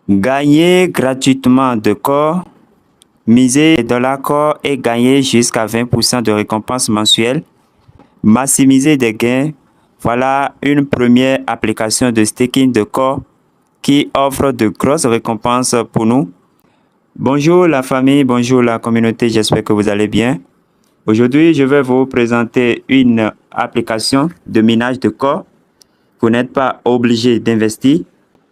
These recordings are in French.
Gagner gratuitement de corps, miser dans l'accord et gagner jusqu'à 20% de récompense mensuelle, maximiser des gains. Voilà une première application de staking de corps qui offre de grosses récompenses pour nous. Bonjour la famille, bonjour la communauté, j'espère que vous allez bien. Aujourd'hui, je vais vous présenter une application de minage de corps. Vous n'êtes pas obligé d'investir.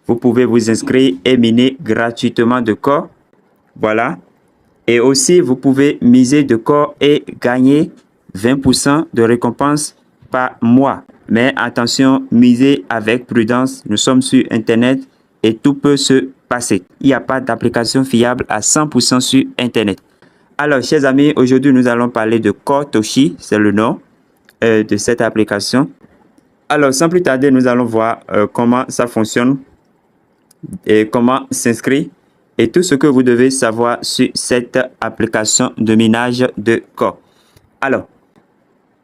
Vous pouvez vous inscrire et miner gratuitement de corps. Voilà. Et aussi, vous pouvez miser de corps et gagner 20% de récompense par mois. Mais attention, misez avec prudence. Nous sommes sur Internet et tout peut se passer. Il n'y a pas d'application fiable à 100% sur Internet. Alors, chers amis, aujourd'hui, nous allons parler de Cortoshi. C'est le nom de cette application. Alors, sans plus tarder, nous allons voir comment ça fonctionne et comment s'inscrire et tout ce que vous devez savoir sur cette application de minage de corps. Alors,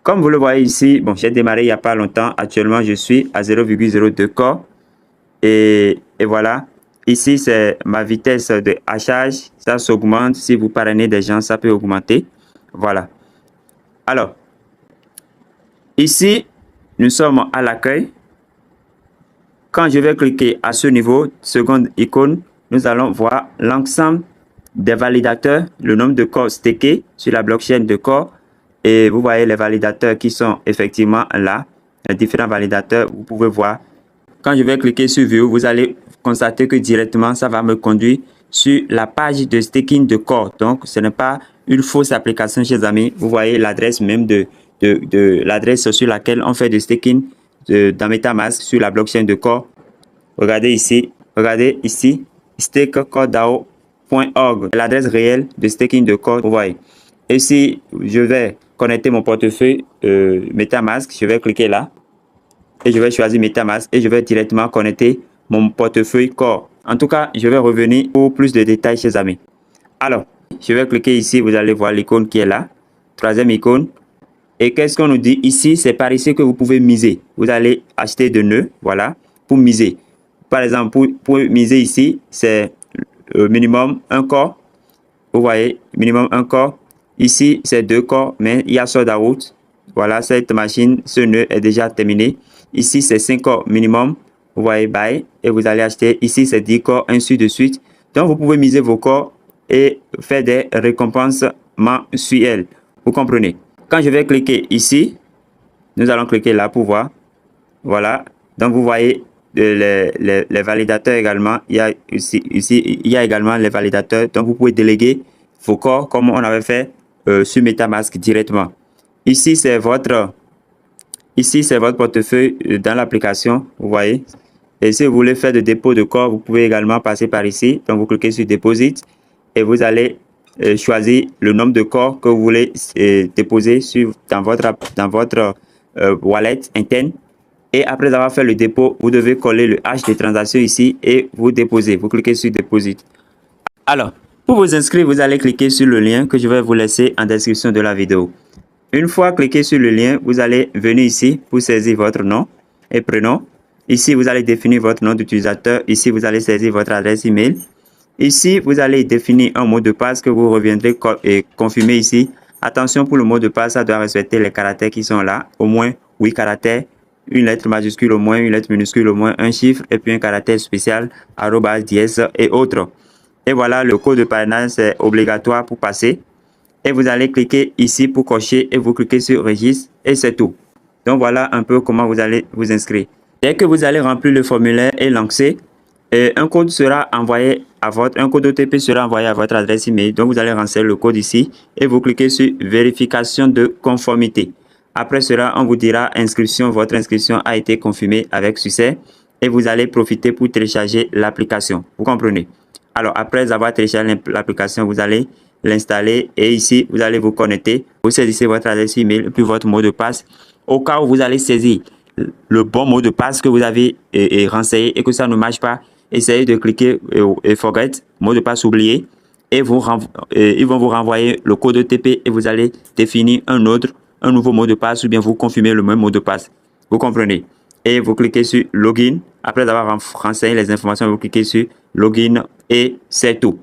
comme vous le voyez ici, bon, j'ai démarré il n'y a pas longtemps. Actuellement, je suis à 0,02 corps. Et voilà. Ici, c'est ma vitesse de hachage. Ça s'augmente. Si vous parrainez des gens, ça peut augmenter. Voilà. Alors, ici, nous sommes à l'accueil. Quand je vais cliquer à ce niveau, seconde icône, nous allons voir l'ensemble des validateurs, le nombre de corps stakés sur la blockchain de corps. Et vous voyez les validateurs qui sont effectivement là, les différents validateurs, vous pouvez voir. Quand je vais cliquer sur View, vous allez constater que directement, ça va me conduire sur la page de staking de corps. Donc, ce n'est pas une fausse application, chers amis. Vous voyez l'adresse même de l'adresse sur laquelle on fait du staking dans MetaMask sur la blockchain de corps. Regardez ici, stakecordao.org, l'adresse réelle de staking de corps. Vous voyez. Et si je vais connecter mon portefeuille MetaMask, je vais cliquer là et je vais choisir MetaMask et je vais directement connecter mon portefeuille corps. En tout cas, je vais revenir pour plus de détails, chers amis. Alors, je vais cliquer ici, vous allez voir l'icône qui est là, troisième icône. Et qu'est-ce qu'on nous dit ici? C'est par ici que vous pouvez miser. Vous allez acheter de nœuds, voilà, pour miser. Par exemple, pour miser ici, c'est minimum un corps. Vous voyez, minimum un corps. Ici, c'est 2 corps, mais il y a sold out. Voilà, cette machine, ce nœud est déjà terminé. Ici, c'est 5 corps minimum. Vous voyez, buy, et vous allez acheter. Ici, c'est 10 corps, ainsi de suite. Donc, vous pouvez miser vos corps et faire des récompenses mensuelles. Vous comprenez? Quand je vais cliquer ici, nous allons cliquer là pour voir. Voilà. Donc, vous voyez les validateurs également. Il y a ici, il y a également les validateurs. Donc, vous pouvez déléguer vos corps comme on avait fait sur MetaMask directement. Ici, c'est votre portefeuille dans l'application. Vous voyez. Et si vous voulez faire de dépôt de corps, vous pouvez également passer par ici. Donc, vous cliquez sur Deposit et vous allez choisir le nombre de corps que vous voulez déposer dans votre wallet interne. Et après avoir fait le dépôt, vous devez coller le hash de transaction ici et vous déposez. Vous cliquez sur Deposit. Alors, pour vous inscrire, vous allez cliquer sur le lien que je vais vous laisser en description de la vidéo. Une fois cliqué sur le lien, vous allez venir ici pour saisir votre nom et prénom. Ici, vous allez définir votre nom d'utilisateur. Ici, vous allez saisir votre adresse email. Ici, vous allez définir un mot de passe que vous reviendrez et confirmer ici. Attention, pour le mot de passe, ça doit respecter les caractères qui sont là. Au moins 8 caractères, une lettre majuscule au moins, une lettre minuscule au moins, un chiffre et puis un caractère spécial, @ds et autres. Et voilà, le code de parrainage, c'est obligatoire pour passer. Et vous allez cliquer ici pour cocher et vous cliquez sur registre et c'est tout. Donc voilà un peu comment vous allez vous inscrire. Dès que vous allez remplir le formulaire et lancer, un code sera envoyé un code OTP sera envoyé à votre adresse email. Donc vous allez renseigner le code ici et vous cliquez sur vérification de conformité. Après cela, on vous dira votre inscription a été confirmée avec succès et vous allez profiter pour télécharger l'application. Vous comprenez? Alors après avoir téléchargé l'application, vous allez l'installer et ici vous allez vous connecter. Vous saisissez votre adresse email puis votre mot de passe. Au cas où vous allez saisir le bon mot de passe que vous avez renseigné et que ça ne marche pas, essayez de cliquer et forget, mot de passe oublié, et ils vont vous renvoyer le code OTP et vous allez définir un nouveau mot de passe ou bien vous confirmez le même mot de passe. Vous comprenez? Et vous cliquez sur login. Après avoir renseigné les informations, vous cliquez sur login et c'est tout.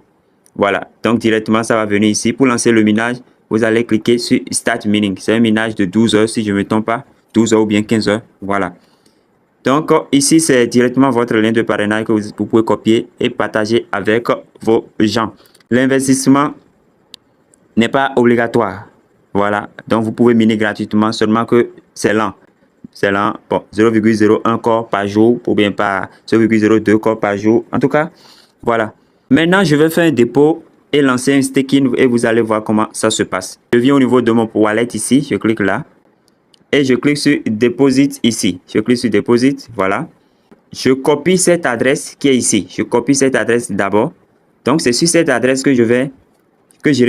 Voilà, donc directement ça va venir ici. Pour lancer le minage, vous allez cliquer sur Start Mining. C'est un minage de 12 heures si je ne me trompe pas, 12 heures ou bien 15 heures. Voilà. Donc ici, c'est directement votre lien de parrainage que vous pouvez copier et partager avec vos gens. L'investissement n'est pas obligatoire. Voilà, donc vous pouvez miner gratuitement, seulement que c'est lent. C'est lent, bon, 0,01 corps par jour ou bien pas 0,02 corps par jour. En tout cas, voilà. Maintenant, je vais faire un dépôt et lancer un staking et vous allez voir comment ça se passe. Je viens au niveau de mon wallet ici, je clique là et je clique sur Deposit ici. Je clique sur Deposit, voilà. Je copie cette adresse qui est ici. Je copie cette adresse d'abord. Donc, c'est sur cette adresse que j'irai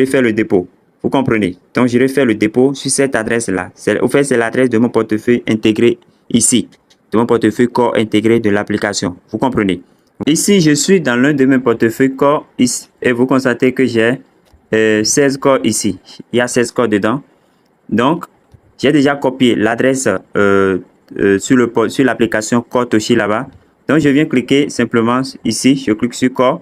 faire le dépôt. Vous comprenez? Donc, j'irai faire le dépôt sur cette adresse-là. Au fait, c'est l'adresse de mon portefeuille intégré ici. De mon portefeuille Core intégré de l'application. Vous comprenez? Ici, je suis dans l'un de mes portefeuilles Core ici. Et vous constatez que j'ai 16 Core ici. Il y a 16 Core dedans. Donc, j'ai déjà copié l'adresse sur l'application Core Toshi là-bas. Donc, je viens cliquer simplement ici. Je clique sur Core.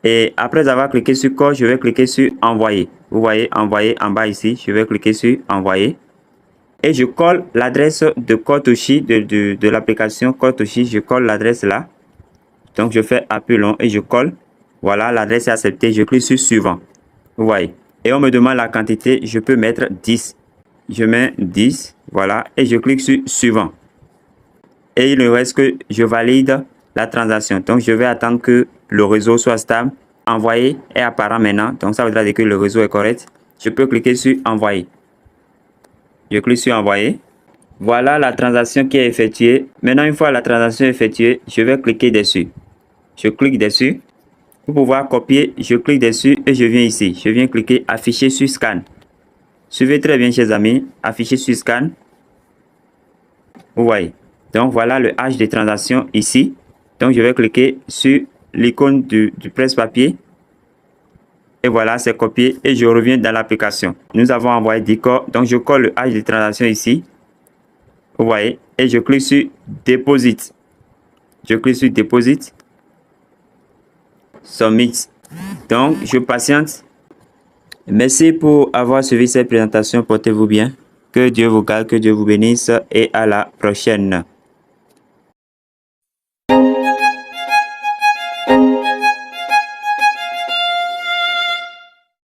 Et après avoir cliqué sur Core, je vais cliquer sur Envoyer. Vous voyez, Envoyer en bas ici. Je vais cliquer sur Envoyer. Et je colle l'adresse de Core Toshi, de l'application Core Toshi. Je colle l'adresse là. Donc, je fais appui long et je colle. Voilà, l'adresse est acceptée. Je clique sur Suivant. Vous voyez. Et on me demande la quantité. Je peux mettre 10. Je mets 10. Voilà. Et je clique sur Suivant. Et il ne reste que je valide la transaction. Donc, je vais attendre que le réseau soit stable. Envoyer est apparent maintenant. Donc, ça voudra dire que le réseau est correct. Je peux cliquer sur Envoyer. Je clique sur Envoyer. Voilà la transaction qui est effectuée. Maintenant, une fois la transaction effectuée, je vais cliquer dessus. Je clique dessus. Pour pouvoir copier, je clique dessus et je viens ici. Je viens cliquer Afficher sur Scan. Suivez très bien, chers amis. Afficher sur Scan. Vous voyez. Donc, voilà le hash de transaction ici. Donc, je vais cliquer sur l'icône du presse-papier. Et voilà, c'est copié et je reviens dans l'application. Nous avons envoyé 10 corps. Donc, je colle le hash de transaction ici. Vous voyez. Et je clique sur Deposit. Je clique sur Deposit. Submit. Donc, je patiente. Merci pour avoir suivi cette présentation. Portez-vous bien. Que Dieu vous garde, que Dieu vous bénisse et à la prochaine.